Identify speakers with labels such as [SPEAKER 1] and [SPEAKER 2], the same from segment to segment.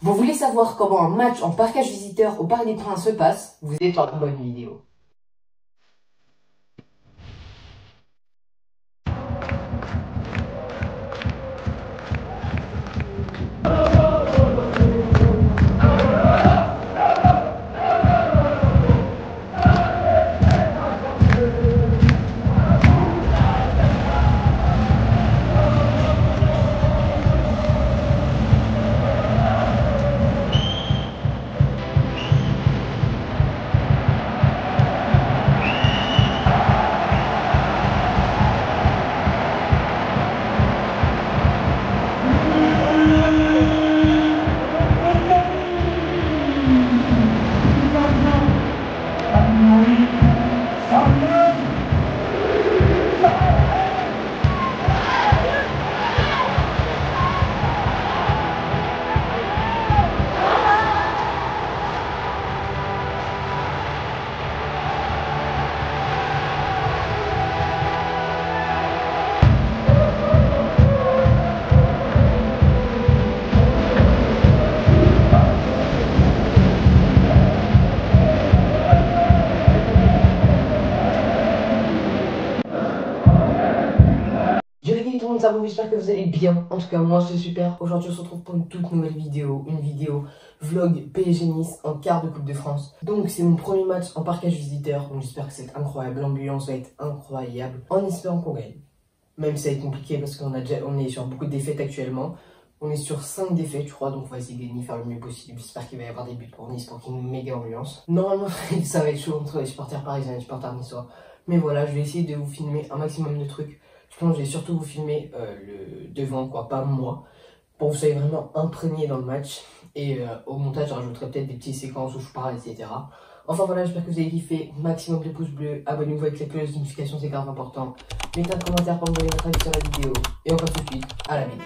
[SPEAKER 1] Vous voulez savoir comment un match en parkage visiteur au Parc des Princes se passe? Vous êtes dans une bonne vidéo. Tout le monde, ça va, j'espère que vous allez bien. En tout cas, moi, c'est super. Aujourd'hui, on se retrouve pour une toute nouvelle vidéo. Une vidéo vlog PSG Nice en quart de Coupe de France. Donc, c'est mon premier match en parkage visiteur. Donc, j'espère que c'est incroyable. L'ambiance va être incroyable. En espérant qu'on gagne. Même si ça va être compliqué parce qu'on est sur beaucoup de défaites actuellement. On est sur 5 défaites, je crois. Donc, on va essayer de gagner, faire le mieux possible. J'espère qu'il va y avoir des buts pour Nice pour qu'il y ait une méga ambiance. Normalement, ça va être chaud entre les supporters parisiens et les supporters niçois. Mais voilà, je vais essayer de vous filmer un maximum de trucs. Je pense que je vais surtout vous filmer le devant, quoi, pas moi, pour que vous soyez vraiment imprégné dans le match. Et au montage, je rajouterai peut-être des petites séquences où je parle, etc. Enfin voilà, j'espère que vous avez kiffé. Maximum de pouces bleus, abonnez-vous avec les cloches de notification, c'est grave important. Mettez un commentaire pour me donner votre avis sur la vidéo. Et on passe tout de suite à la vidéo.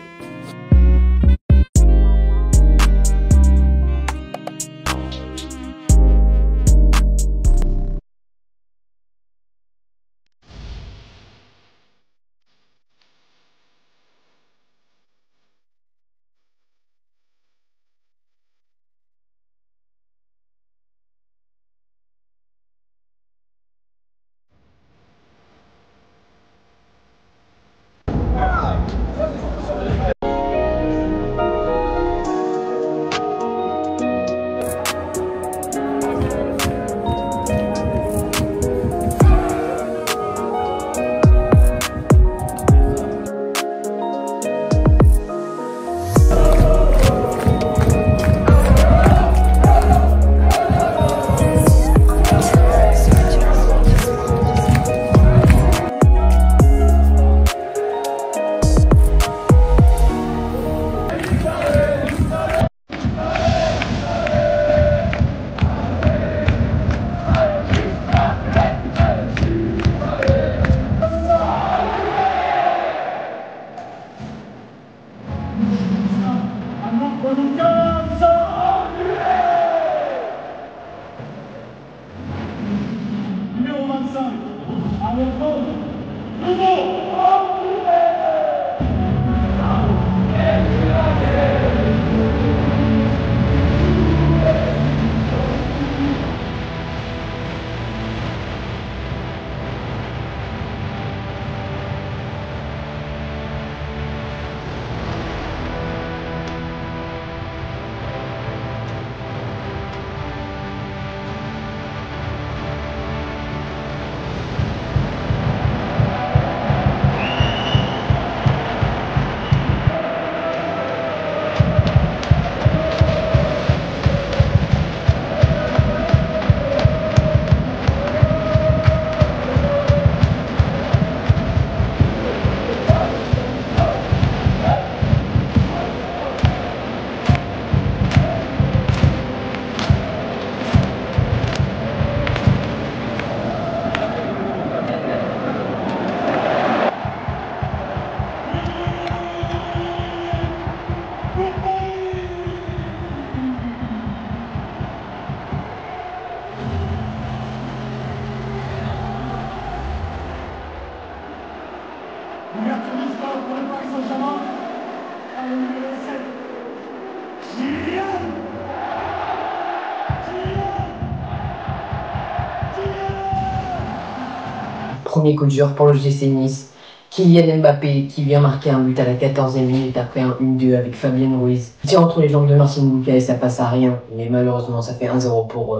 [SPEAKER 1] premier coup dur pour le GC Nice. Kylian Mbappé qui vient marquer un but à la 14e minute après un 1-2 avec Fabien Ruiz. Il tire entre les jambes de Marcin Bouka et ça passe à rien. Mais malheureusement, ça fait 1-0 pour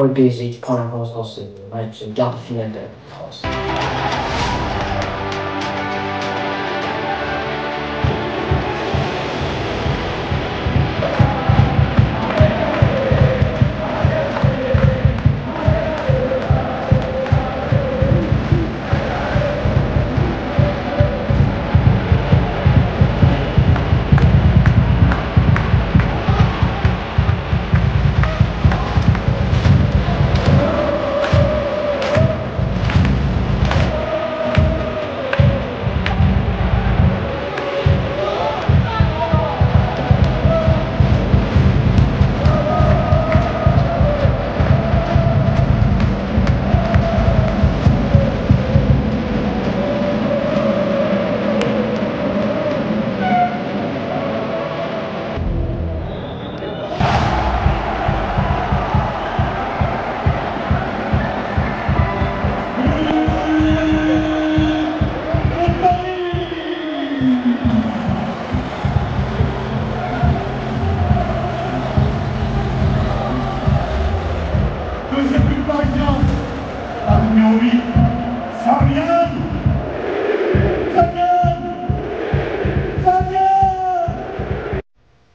[SPEAKER 1] le PSG qui prend l'avance dans ce match quart de finale de la Coupe de France.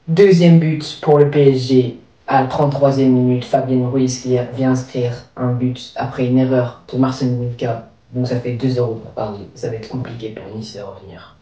[SPEAKER 1] Deuxième but pour le PSG à la 33e minute. Fabien Ruiz qui vient inscrire un but après une erreur de Marcin Bouka. Donc ça fait 2-0 pour Paris. Ça va être compliqué pour Nice à revenir.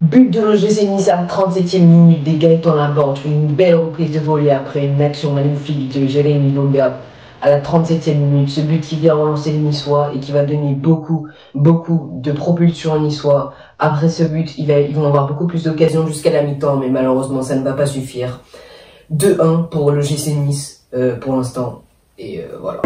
[SPEAKER 1] But de l'OGC Nice à la 37e minute des Gaëtan Laborde, une belle reprise de volée après une action magnifique de Jérémy Loga à la 37e minute. Ce but qui vient relancer les Niçois et qui va donner beaucoup de propulsion aux Niçois. Après ce but, ils vont avoir beaucoup plus d'occasions jusqu'à la mi-temps, mais malheureusement ça ne va pas suffire. 2-1 pour l'OGC Nice pour l'instant, et voilà.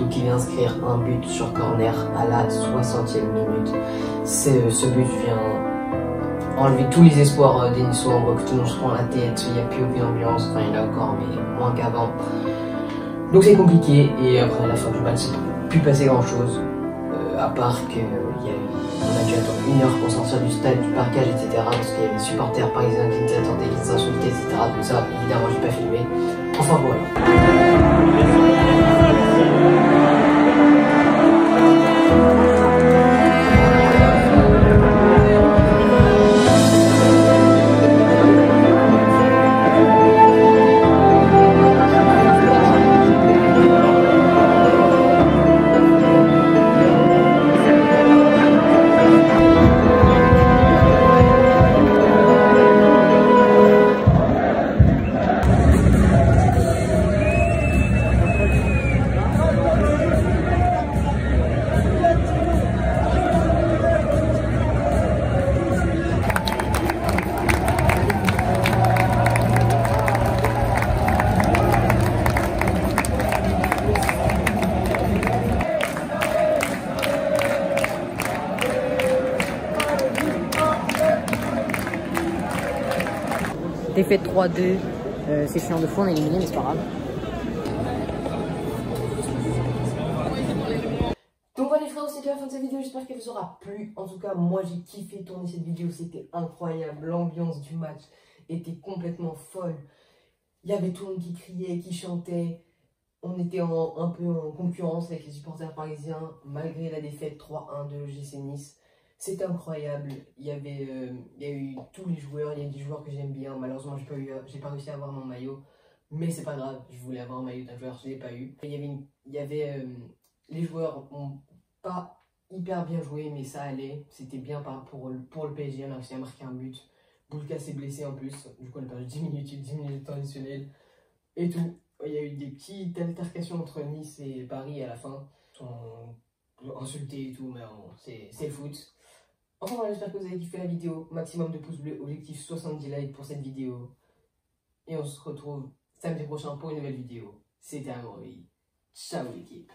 [SPEAKER 1] surtout qu'il vient inscrire un but sur corner à la 60e minute. Ce but vient enlever tous les espoirs des Niçois. On voit que tout le monde se prend la tête, il n'y a plus aucune ambiance, enfin il y en a encore mais moins qu'avant. Donc c'est compliqué et après à la fin du match il ne peut plus passer grand chose. À part qu'on a dû attendre 1 heure pour sortir du stade, du parquage, etc. Parce qu'il y avait des supporters parisiens qui nous attendaient, qui nous insultaient, etc. Donc ça, évidemment, j'ai pas filmé. Enfin voilà.
[SPEAKER 2] Défaite 3-2, c'est chiant de fou, on est éliminé, mais c'est pas grave.
[SPEAKER 1] Donc voilà les frères, c'était la fin de cette vidéo, j'espère qu'elle vous aura plu. En tout cas, moi j'ai kiffé tourner cette vidéo, c'était incroyable. L'ambiance du match était complètement folle. Il y avait tout le monde qui criait, qui chantait. On était un peu en concurrence avec les supporters parisiens, malgré la défaite 3-1 de l'OGC Nice. C'était incroyable, il y a eu tous les joueurs, il y a des joueurs que j'aime bien. Malheureusement, j'ai pas réussi à avoir mon maillot, mais c'est pas grave, je voulais avoir un maillot d'un joueur, je l'ai pas eu. Les joueurs ont pas hyper bien joué, mais ça allait, c'était bien pour le PSG, on a réussi à marquer un but. Boulka s'est blessé en plus, du coup on a perdu 10 minutes de temps additionnel et tout. Il y a eu des petites altercations entre Nice et Paris à la fin, ils sont insultés et tout, mais bon, c'est le foot. Enfin voilà, j'espère que vous avez kiffé la vidéo. Maximum de pouces bleus, objectif 70 likes pour cette vidéo. Et on se retrouve samedi prochain pour une nouvelle vidéo. C'était Amaury. Ciao l'équipe.